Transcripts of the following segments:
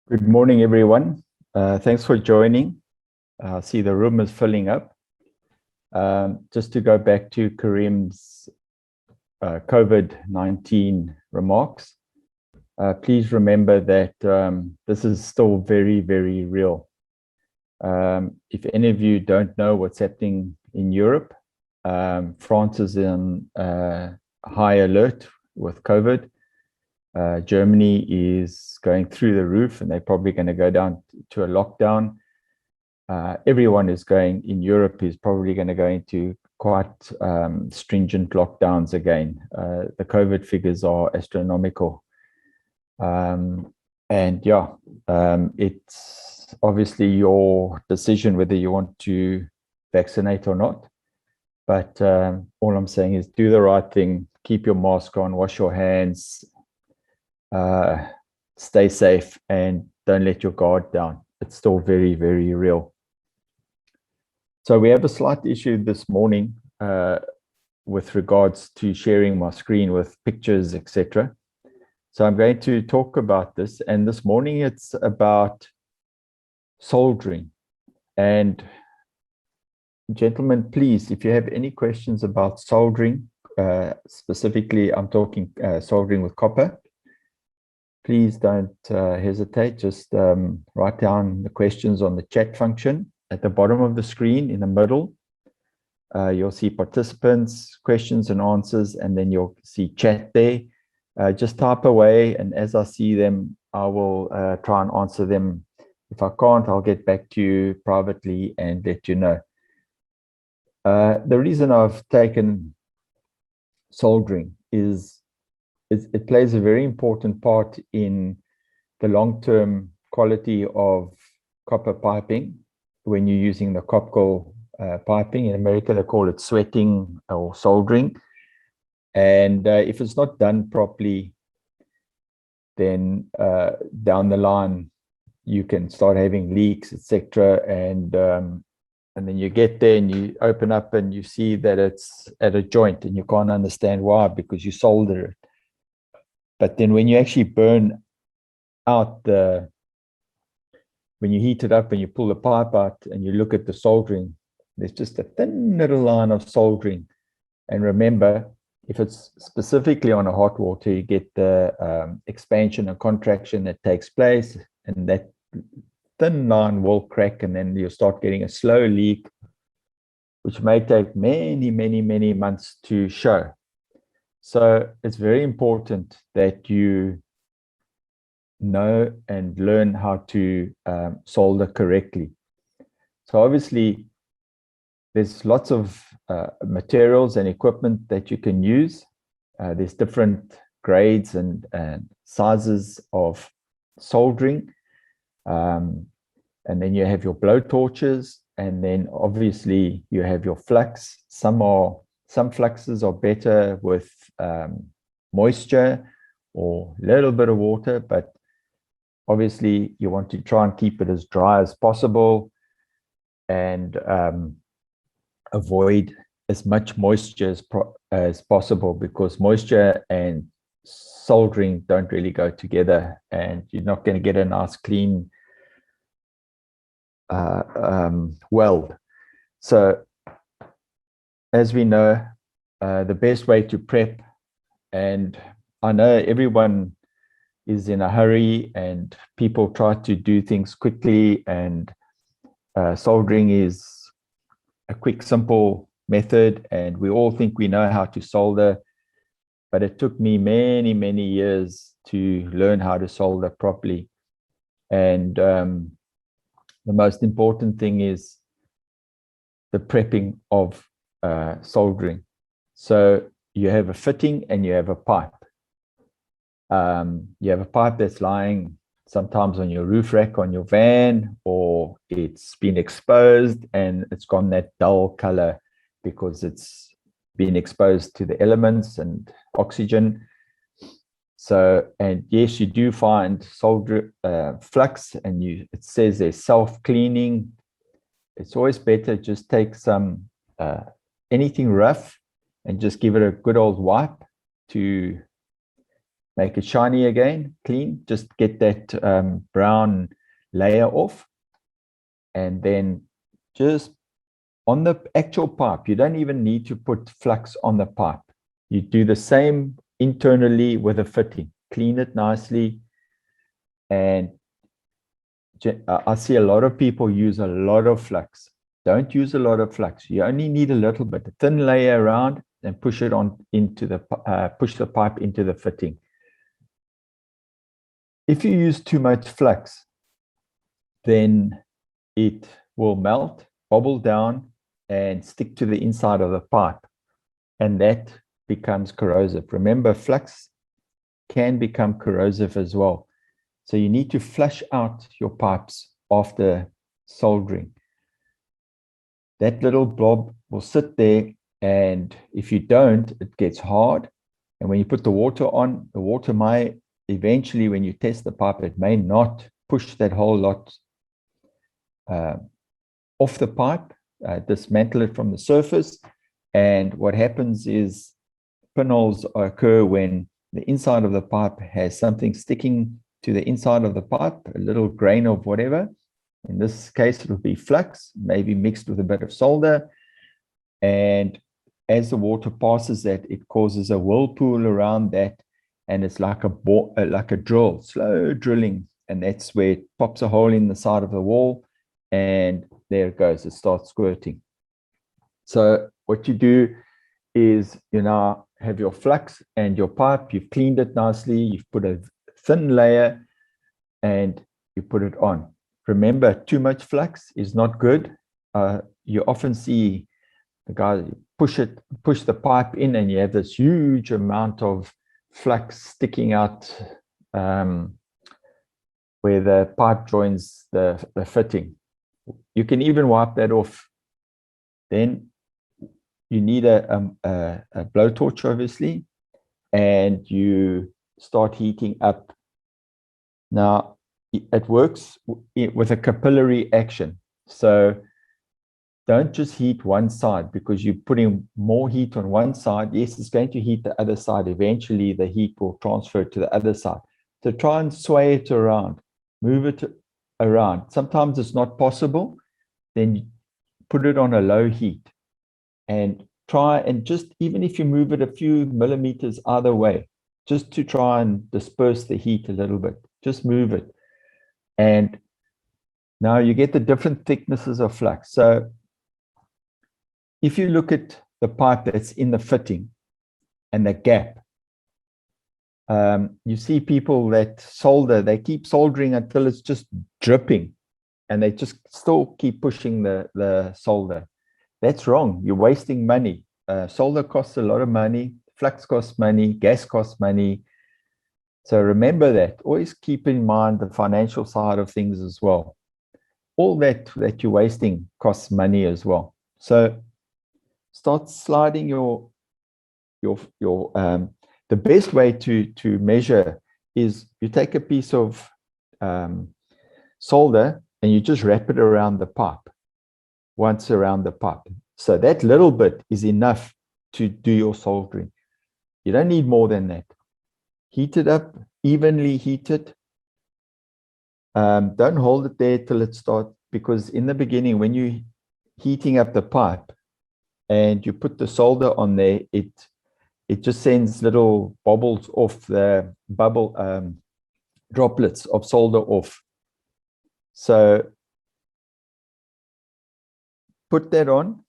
Good morning, everyone. Thanks for joining. I see the room is filling up. Just to go back to Karim's COVID-19 remarks, please remember that this is still very, very real. If any of you don't know what's happening in Europe, France is in high alert with COVID. Germany is going through the roof, and they're probably going to go down to a lockdown. Everyone is going in Europe is probably going to go into quite stringent lockdowns again. The COVID figures are astronomical. It's obviously your decision whether you want to vaccinate or not. But all I'm saying is do the right thing, keep your mask on, wash your hands, stay safe, and don't let your guard down. It's still very, very real. So we have a slight issue this morning with regards to sharing my screen with pictures, etc. So I'm going to talk about this, and this morning it's about soldering. And gentlemen, please, if you have any questions about soldering, specifically I'm talking soldering with copper, please don't hesitate. Just write down the questions on the chat function at the bottom of the screen in the middle. You'll see participants, questions and answers, and then you'll see chat there. Just type away, and as I see them, I will try and answer them. If I can't, I'll get back to you privately and let you know. The reason I've taken soldering is it plays a very important part in the long-term quality of copper piping when you're using the Copco piping. In America, they call it sweating or soldering. And if it's not done properly, then down the line, you can start having leaks, etc. And then you get there and you open up and you see that it's at a joint and you can't understand why, because you solder it. But then when you actually burn out when you heat it up and you pull the pipe out and you look at the soldering, there's just a thin little line of soldering. And remember, if it's specifically on a hot water, you get the expansion and contraction that takes place, and that thin line will crack, and then you'll start getting a slow leak, which may take many, many, many months to show. So it's very important that you know and learn how to solder correctly. So obviously, there's lots of materials and equipment that you can use. There's different grades and sizes of soldering. And then you have your blow torches, and then obviously you have your flux. Some fluxes are better with moisture or a little bit of water, but obviously you want to try and keep it as dry as possible and avoid as much moisture as possible, because moisture and soldering don't really go together, and you're not going to get a nice clean weld. So as we know, the best way to prep, and I know everyone is in a hurry and people try to do things quickly, and soldering is a quick, simple method, and we all think we know how to solder, but it took me many, many years to learn how to solder properly. And the most important thing is the prepping of soldering. So you have a fitting and you have a pipe. You have a pipe that's lying sometimes on your roof rack on your van, or it's been exposed and it's gone that dull color because it's been exposed to the elements and oxygen. So, and yes, you do find solder flux, and it says there's self-cleaning. It's always better just take some anything rough and just give it a good old wipe to make it shiny again, clean, just get that brown layer off. And then just on the actual pipe, you don't even need to put flux on the pipe. You do the same internally with a fitting, clean it nicely. And I see a lot of people use a lot of flux. Don't use a lot of flux. You only need a little bit, a thin layer around, and push it on into the push the pipe into the fitting. If you use too much flux, then it will melt, bubble down, and stick to the inside of the pipe, and that becomes corrosive. Remember, flux can become corrosive as well. So you need to flush out your pipes after soldering. That little blob will sit there, and if you don't, it gets hard. And when you put the water on, the water may eventually, when you test the pipe, it may not push that whole lot off the pipe, dismantle it from the surface. And what happens is pinholes occur when the inside of the pipe has something sticking to the inside of the pipe, a little grain of whatever. In this case, it will be flux, maybe mixed with a bit of solder. And as the water passes that, it causes a whirlpool around that. And it's like a drill, slow drilling. And that's where it pops a hole in the side of the wall. And there it goes, it starts squirting. So what you do is you now have your flux and your pipe, you've cleaned it nicely, you've put a thin layer, and you put it on. Remember, too much flux is not good. You often see the guy push the pipe in, and you have this huge amount of flux sticking out where the pipe joins the fitting. You can even wipe that off. Then you need a blowtorch, obviously, and you start heating up. Now, it works with a capillary action. So don't just heat one side, because you're putting more heat on one side. Yes, it's going to heat the other side. Eventually, the heat will transfer to the other side. So try and sway it around, move it around. Sometimes it's not possible. Then you put it on a low heat and try, and just even if you move it a few millimeters either way, just to try and disperse the heat a little bit, just move it. And now you get the different thicknesses of flux. So if you look at the pipe that's in the fitting and the gap, you see people that solder, they keep soldering until it's just dripping, and they just still keep pushing the solder. That's wrong. You're wasting money. Solder costs a lot of money. Flux costs money. Gas costs money. So remember that. Always keep in mind the financial side of things as well. All that you're wasting costs money as well. So start sliding the best way to measure is you take a piece of solder and you just wrap it around the pipe, once around the pipe. So that little bit is enough to do your soldering. You don't need more than that. Heat it up, evenly heat it. Don't hold it there till it starts, because in the beginning, when you're heating up the pipe and you put the solder on there, it just sends little bubbles off, the droplets of solder off. So put that on,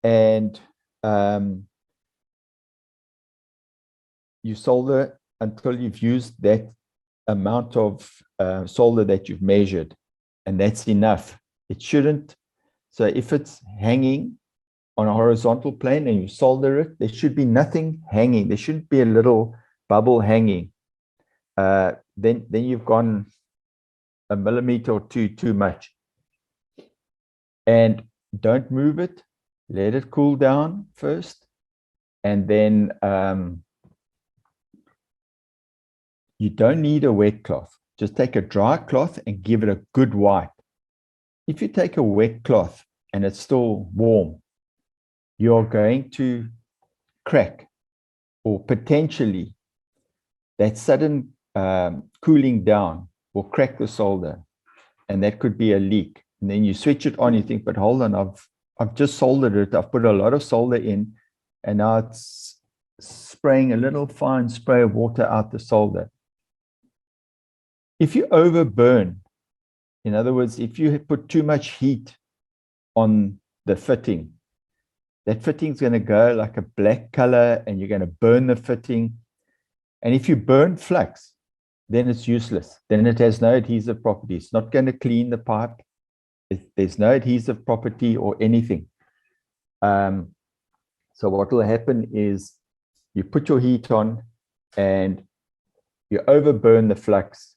and you solder until you've used that amount of solder that you've measured, and that's enough. It shouldn't. So if it's hanging on a horizontal plane and you solder it, there should be nothing hanging. There shouldn't be a little bubble hanging. Then you've gone a millimeter or two too much. And don't move it. Let it cool down first, and then you don't need a wet cloth. Just take a dry cloth and give it a good wipe. If you take a wet cloth and it's still warm, you're going to crack, or potentially that sudden cooling down will crack the solder, and that could be a leak. And then you switch it on, you think, but hold on, I've just soldered it. I've put a lot of solder in, and now it's spraying a little fine spray of water out the solder. If you overburn, in other words, if you put too much heat on the fitting, that fitting is going to go like a black color, and you're going to burn the fitting. And if you burn flux, then it's useless. Then it has no adhesive property. It's not going to clean the pipe. There's no adhesive property or anything. So what will happen is you put your heat on and you overburn the flux,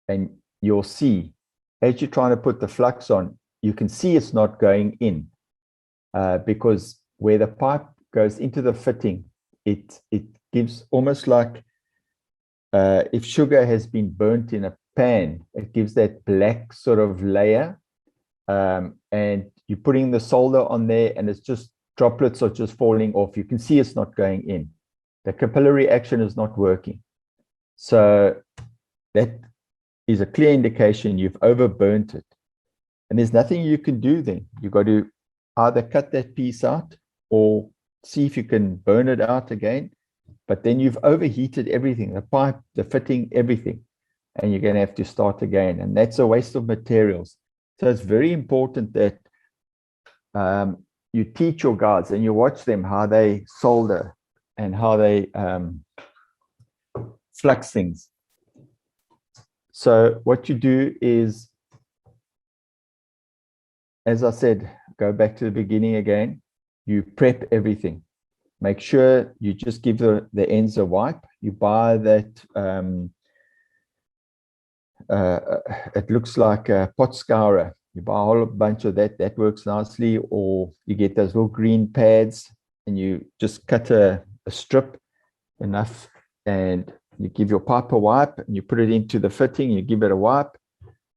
and you'll see, as you're trying to put the flux on, you can see it's not going in, because where the pipe goes into the fitting, it gives almost like if sugar has been burnt in a pan, it gives that black sort of layer, and you're putting the solder on there, and it's just droplets are just falling off. You can see it's not going in. The capillary action is not working. So that is a clear indication you've overburnt it. And there's nothing you can do then. You've got to either cut that piece out or see if you can burn it out again. But then you've overheated everything, the pipe, the fitting, everything. And you're going to have to start again. And that's a waste of materials. So it's very important that you teach your guys and you watch them how they solder and how they flux things. So what you do is, as I said, go back to the beginning again. You prep everything. Make sure you just give the ends a wipe. You buy that, it looks like a pot scourer. You buy a whole bunch of that. That works nicely. Or you get those little green pads and you just cut a strip enough, and you give your pipe a wipe and you put it into the fitting. You give it a wipe.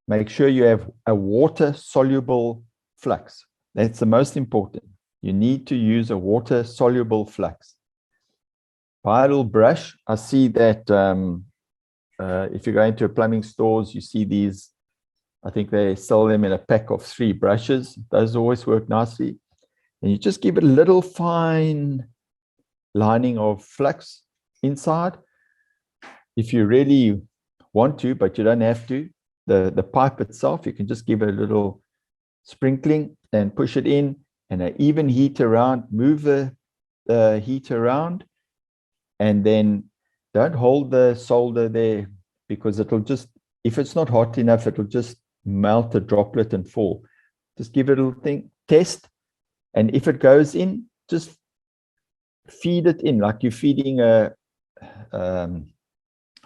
Make sure you have a water-soluble flux. That's the most important. You need to use a water-soluble flux. Buy a little brush. I see that if you go into plumbing stores, you see these, I think they sell them in a pack of 3 brushes. Those always work nicely. And you just give it a little fine lining of flux inside. If you really want to, but you don't have to, the pipe itself, you can just give it a little sprinkling and push it in, and an even heat around, move the heat around, and then don't hold the solder there, because it'll just, if it's not hot enough, it'll just melt a droplet and fall. Just give it a little thing, test, and if it goes in, just feed it in like you're feeding a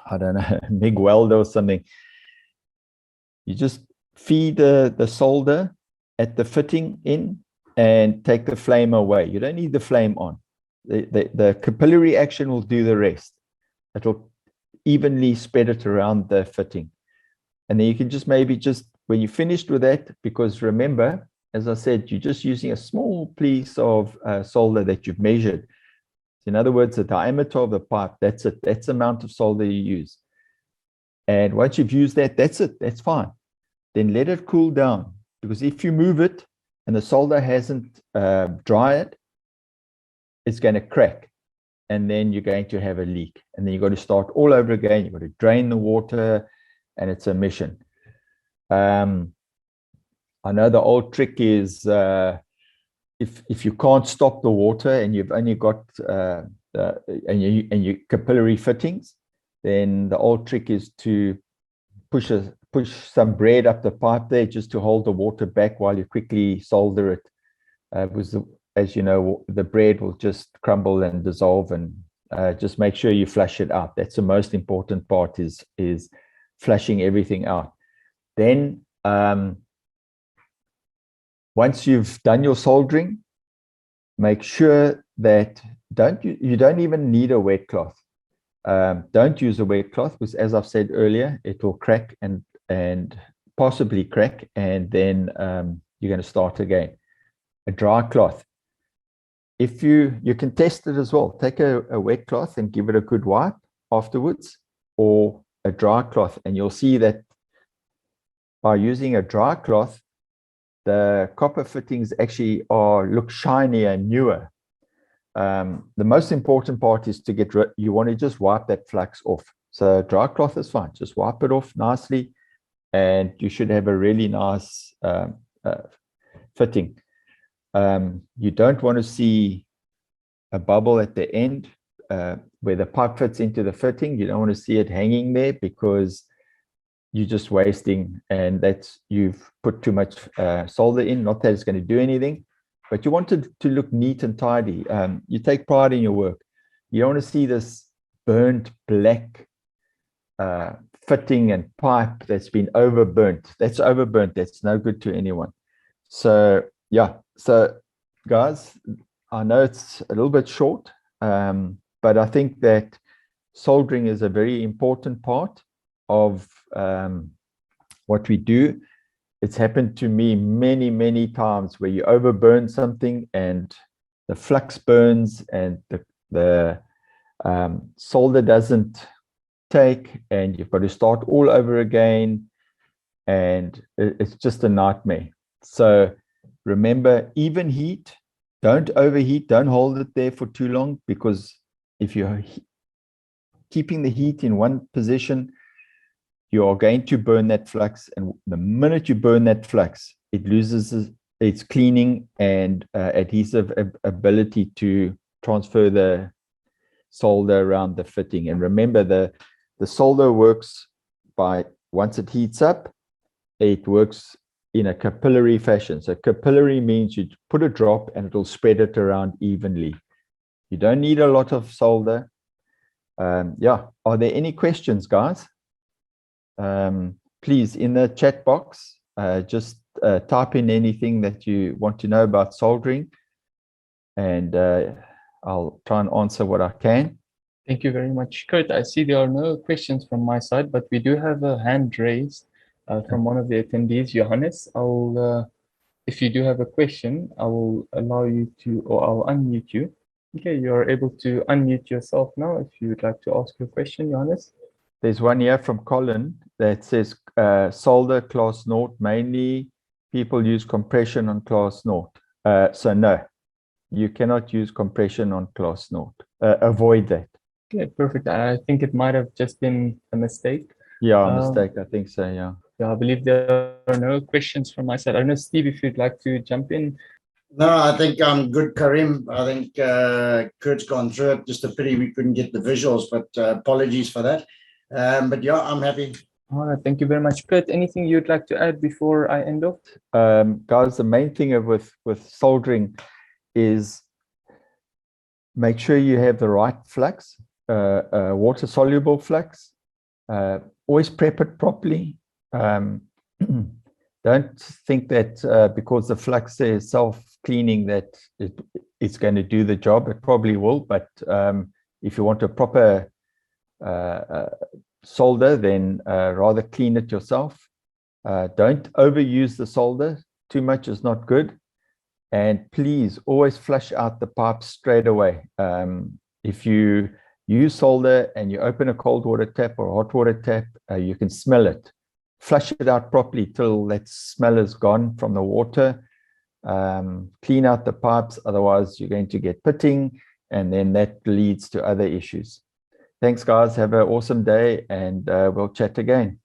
I don't know, MIG welder or something. You just feed the solder at the fitting in and take the flame away. You don't need the flame on. The capillary action will do the rest. It'll evenly spread it around the fitting. And then you can just maybe just, when you're finished with that, because remember, as I said, you're just using a small piece of solder that you've measured. In other words, the diameter of the pipe, that's it. That's the amount of solder you use. And once you've used that, that's it. That's fine. Then let it cool down, because if you move it and the solder hasn't dried, it's going to crack. And then you're going to have a leak. And then you've got to start all over again. You've got to drain the water, and it's a mission. I know the old trick is if you can't stop the water and you've only got and you capillary fittings, then the old trick is to push some bread up the pipe there just to hold the water back while you quickly solder it. As you know, the bread will just crumble and dissolve, and just make sure you flush it out. That's the most important part, is flushing everything out. Then once you've done your soldering, make sure that you don't even need a wet cloth. Don't use a wet cloth, because as I've said earlier, it will crack and possibly crack, and then you're going to start again. A dry cloth. If you can test it as well. Take a wet cloth and give it a good wipe afterwards, or a dry cloth. And you'll see that by using a dry cloth, the copper fittings actually look shinier and newer. The most important part is to get rid. You want to just wipe that flux off. So dry cloth is fine. Just wipe it off nicely, and you should have a really nice fitting. You don't want to see a bubble at the end where the pipe fits into the fitting. You don't want to see it hanging there, because you're just wasting, and you've put too much solder in. Not that it's going to do anything, but you want it to look neat and tidy. You take pride in your work. You don't want to see this burnt black fitting and pipe that's been overburnt. That's overburnt. That's no good to anyone. So yeah. So guys, I know it's a little bit short, but I think that soldering is a very important part of what we do. It's happened to me many, many times where you overburn something and the flux burns and the solder doesn't take, and you've got to start all over again, and it's just a nightmare. So remember, even heat, don't overheat, don't hold it there for too long, because if you're keeping the heat in one position, you are going to burn that flux, and the minute you burn that flux, it loses its cleaning and adhesive ability to transfer the solder around the fitting. And remember, the solder works by, once it heats up, it works in a capillary fashion. So capillary means you put a drop and it'll spread it around evenly. You don't need a lot of solder. Yeah, are there any questions, guys? Please, in the chat box, just type in anything that you want to know about soldering, and I'll try and answer what I can. Thank you very much, Kurt. I see there are no questions from my side, but we do have a hand raised from one of the attendees, Johannes. If you do have a question, I will allow you to, or I'll unmute you. Okay, you are able to unmute yourself now if you would like to ask your question, Johannes. There's one here from Colin that says solder class naught, mainly people use compression on class naught. So no, you cannot use compression on class naught. Avoid that. Okay, perfect. I think it might have just been a mistake. Yeah, a mistake. I think so, yeah. Yeah, I believe there are no questions from my side. I don't know, Steve, if you'd like to jump in. No, I think I'm good, Karim. I think Kurt's gone through it. Just a pity we couldn't get the visuals, but apologies for that. But yeah, I'm happy. All right, thank you very much. Kurt, anything you'd like to add before I end off? Guys, the main thing with soldering is make sure you have the right flux, water-soluble flux. Always prep it properly. Don't think that because the flux is self-cleaning that it's going to do the job. It probably will, but if you want a proper solder, then rather clean it yourself. Don't overuse the solder. Too much is not good. And please always flush out the pipes straight away. If you use solder and you open a cold water tap or a hot water tap, you can smell it. Flush it out properly till that smell is gone from the water. Clean out the pipes, otherwise you're going to get pitting, and then that leads to other issues. Thanks, guys. Have an awesome day, and we'll chat again.